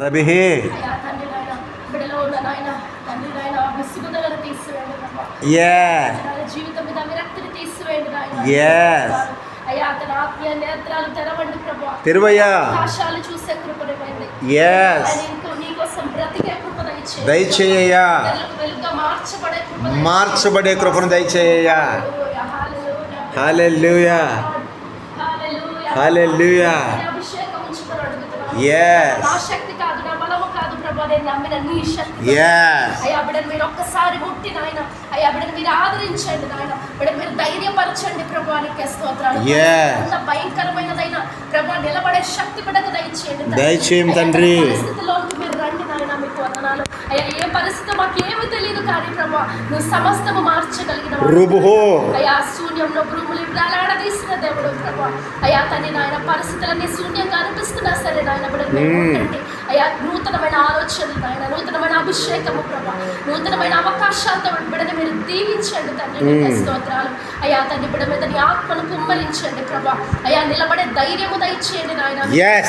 రబిహే అయ్యా తండ్రి నాయన బిడ్డలో ఉన్న నాయన తండ్రి నాయన విసుగుదలను తీసివేయండి ప్రభా. Yes. నాయన జీవితం మీద విరక్తిని తీసివేయండి నాయన. Yes. అయ్యా తన ఆత్మీయ నేత్రాలు తెరవండి ప్రభా. తెరువయ్యా. ఆకాశాలు చూసే కృపనివ్వండి. Yes. నీకోసం బ్రతికే కృప దయచేయండి. దయచేయ్యా. వెలుగుగా మార్చబడే కృప మార్చబడే కృపను దయచేయ్యా. హల్లెలూయా. హల్లెలూయా. అభిషేకం ఉంచుకొని అడుగుతున్నాను. Yes. నా శక్తి కాదు, నా బలము కాదు ప్రభా, నేను నమ్మిన నీ శక్తి. Yes. అయ్యా బిడ్డను మీరు ఒక్కసారి ముట్టి నాయన, అయ్యా బిడ్డను మీరు ఆదరించండి నాయన, బిడ్డను మీరు ధైర్యపరచండి ప్రభా. నీకే స్తోత్రాలు. Yes. అంత భయంకరమైనదైన ప్రభా నిలబడే శక్తి బిడ్డకు దయచేయండి. దయచేయం తండ్రి. పరిస్థితిలోకి మీరు రండి నాయన, మీకు వందనాలు. అయ్యా ఏ పరిస్థితి మాకు ఏమీ తెలియదు కానీ ప్రభా నువ్వు సమస్తము మార్చగలిగిన రుబుహో. అయ్యా శూన్యంలో భూములు వేలాడదీసిన దేవుడు ప్రభా. అయ్యా తండ్రి నాయన పరిస్థితులన్నీ శూన్యంగా అనిపిస్తున్నా సరే నాయన బిడ్డను మీరు ముట్టండి. అయ్యా నూతనమైన ఆలోచనలు నాయన, నూతనమైన అభిషేకము ప్రభా, నూతనమైన అవకాశాలతో బిడ్డని మీరు దీవించండి తండ్రి. నీకే స్తోత్రాలు. అయ్యా తండ్రి బిడ్డ మీద నీ ఆత్మను కుమ్మరించండి ప్రభా. అయ్యా నిలబడే ధైర్యము దయచేయండి నాయన.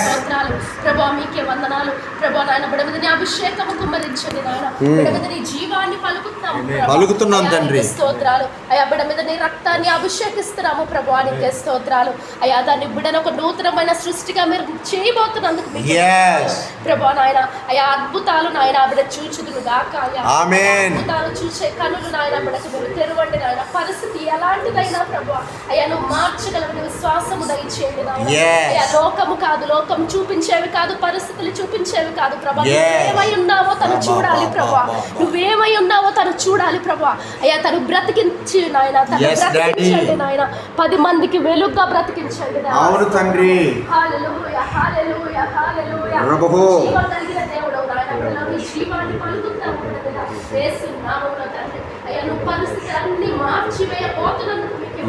స్తోత్రాలు ప్రభా, మీకే వందనాలు ప్రభా. నాయన బిడ్డ మీద నీ అభిషేకము కుమ్మరించండి నాయన. బిడ్డ మీద నీ జీవాన్ని పలుకుతున్నాం తండ్రి. స్తోత్రాలు. అయ్యా బిడ్డ మీద నీ రక్తాన్ని అభిషేకిస్తున్నాము ప్రభా. నీకే స్తోత్రాలు. అయ్యా దాన్ని బిడ్డను ఒక నూతనమైన సృష్టిగా మీరు చేయబోతున్నందుకు ప్రభా నాయన. అయ్యా అద్భుతాలు నాయన బిడ్డ చూచుదురు గాక. అద్భుతాలు చూసే కనులు నాయన బిడ్డకు మీరు తెరవండి నాయన. పరిస్థితి ఎలాంటిదైనా ప్రభా అయ్యా నువ్వు మార్చగలవని విశ్వాసము దయచేయండి నాయన. అయ్యా లోకము కాదు, లోకం చూపించేవి కాదు, పరిస్థితులు చూపించేవి కాదు ప్రభా. నువ్వేమై ఉన్నావో తను చూడాలి ప్రభా. నువ్వేమై ఉన్నావో తను చూడాలి ప్రభా. అయ్యా తను బ్రతికించి నాయన, తను బ్రతికించండి నాయన. 10 మందికి వెలుగుగా బ్రతికించండి. అవును తండ్రి. హల్లెలూయా, హల్లెలూయా, హల్లెలూయా. జీవం కలిగిన దేవుడు నాయన. నీ జీవాన్ని పలుకుతాము యేసు నామములో తండ్రి. అయ్యా నువ్వు పరిస్థితులన్నీ మార్చివేయబోతున్నందుకు మీకు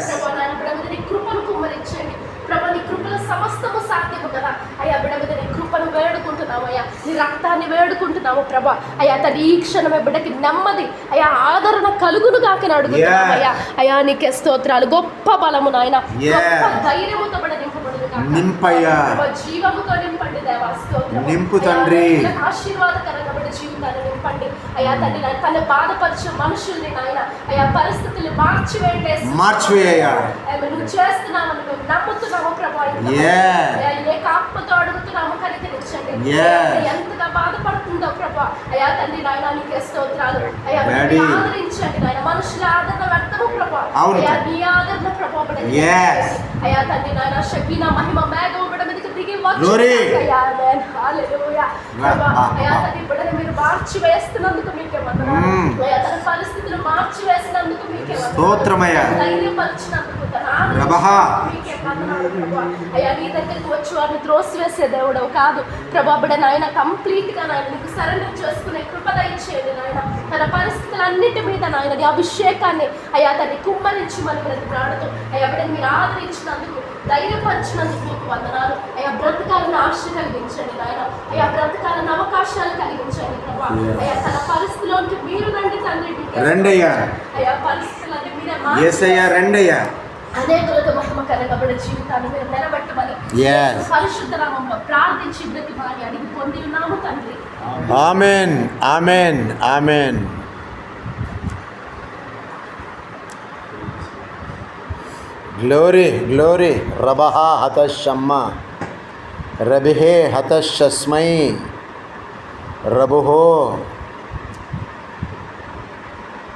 ప్రభా నాయన. బిడ్డ మీద నీ కృపను కుమ్మరించండి ప్రభా. నీ కృపలో సమస్తము సాధ్యము కదా అయ్యా. బిడ్డ మీద నీ కృపను వేడుకుంటున్నాము అయ్యా, నీ రక్తాన్ని వేడుకుంటున్నాము ప్రభా. అయ్యా తన ఈ క్షణమే బిడ్డకి నెమ్మది అయ్యా ఆదరణ కలుగును కాకని అడుగుతున్నాము అయ్యా. అయ్యా నీకే స్తోత్రాలు. గొప్ప బలము నాయన, గొప్ప ధైర్యముతో బిడ్డ నింపయ్యా, జీవముతో నింపండి దేవా. స్తోత్రం. నింపు తండ్రి. ఆశీర్వాదకరంగా బిడ్డ జీవితాన్ని నింపండి అయ్యా తండ్రి. తన బాధపరిచే మనుషుల్ని నాయన అయ్యా పరిస్థితుల్ని మార్చివేయ నువ్వు చేస్తున్నామని మేము నమ్ముతున్నాము ప్రభా. ఏ ఆత్మతో అడుగుతున్నాము కనికరించండి. ఎంతగా బాధపడుతుందో ప్రభా అయ్యా తండ్రి నాయన. నీకే స్తోత్రాలు అయ్యా. ఆదరించండి నాయన. మనుషుల ఆదరణ వ్యక్తము ప్రభా. అయ్యా నీ ఆదరణ ప్రభా అయ్యా తండ్రి నాయన. షకీనా మహిమ మేఘము బిడ్డ మీదకి దిగి వచ్చి అయ్యా హల్లెలూయా ప్రభా. అయ్యా తండ్రి బిడ్డని మీరు మార్చి వేస్తున్నందుకు మీకే వందనాలు అయ్యా. తన పరిస్థితులు మార్చి వేసినందుకు మీకే వందనాలు. ధైర్యపరిచినందుకు మీకే వందనాలు ప్రభా. అయ్యా నీ దగ్గరికి వచ్చి వారిని త్రోసివేసే దేవుడవు కాదు ప్రభా. బిడ్డ నాయన కంప్లీట్ గా నాయన నీకు సరెండర్ చేసుకునే కృప దయచేయండి నాయన. తన పరిస్థితులన్నిటి మీద నాయన నీ అభిషేకాన్ని అయ్యా తన్ని కుమ్మరించి మన ప్రాణతో అయ్యా బిడ్డని మీరు ఆదరించినందుకు, ధైర్యపరిచినందుకు మీకు వందనాలు అయ్యా. బ్రతకాలను ఆశ కలిగించండి నాయన. అయ్యా బ్రతకాలను అవకాశాలు కలిగించండి ప్రభా. అయ్యా తన పరిస్థితిలోకి మీరు రండి తండ్రి. అయ్యా పరిస్థితులన్నీ మీరే రండయ్యా. అనేకులకు మహిమకరంగా బిడ్డ జీవితాన్ని మీరు నిలబెట్టమని పరిశుద్ధ నామములో ప్రార్థించి బ్రతిమాలి అడిగి పొంది ఉన్నాము తండ్రి. ఆమేన్, ఆమేన్, ఆమేన్. Glory, glory. రబహ హతశమ్మ రబిహే హతశస్మై రబుహో